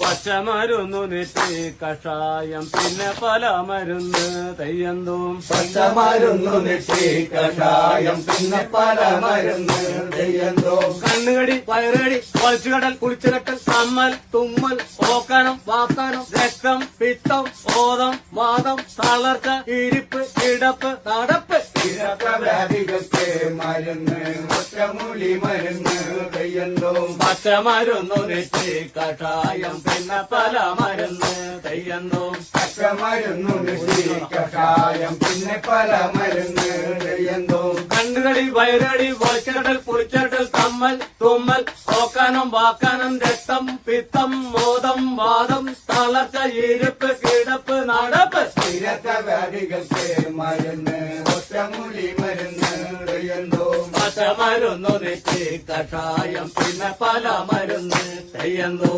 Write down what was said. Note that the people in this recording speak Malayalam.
പച്ചമരുന്നു നെറ്റി കഷായം പിന്നെ പല മരുന്ന് തെയ്യന്തോം. പച്ചമരുന്നു നെറ്റി കഷായം പിന്നെ പല മരുന്ന് തെയ്യന്തോ. കണ്ണുകടി വയറുകടി വലിച്ചുകടൽ കുളിച്ചുകെട്ടൽ കമ്മൽ തുമ്മൽ ഓക്കാനം വാക്കാനം രക്തം പിത്തം ഓതം വാദം തളർച്ച ഇരിപ്പ് കിടപ്പ് നടപ്പ് വ്യാധികൾക്ക് മരുന്ന് ഒറ്റമൂലി മരുന്ന് തെയ്യന്തോ. പച്ചമരുന്നു നെറ്റി കഷായം പിന്നെ പല മരുന്ന് തെയ്യന്തോ. പച്ചമരുന്നു നെറ്റി കഷായം പിന്നെ പല മരുന്ന് തെയ്യന്തോ. കണ്ണുകടി വയറുകടി വലിച്ചുകടൽ കുളിച്ചുകെട്ടൽ കമ്മൽ തുമ്മൽ ഓക്കാനം വാക്കാനം രക്തം പിത്തം മോദം വാദം തളർച്ച ഇരിപ്പ് കിടപ്പ് നടപ്പ് വ്യാധികൾക്ക് മരുന്ന് ഒറ്റമൂലി മരുന്ന് തെയ്യന്തോ. പച്ചമരുന്നു നെറ്റി കഷായം പിന്നെ പല മരുന്ന് തെയ്യന്തോ.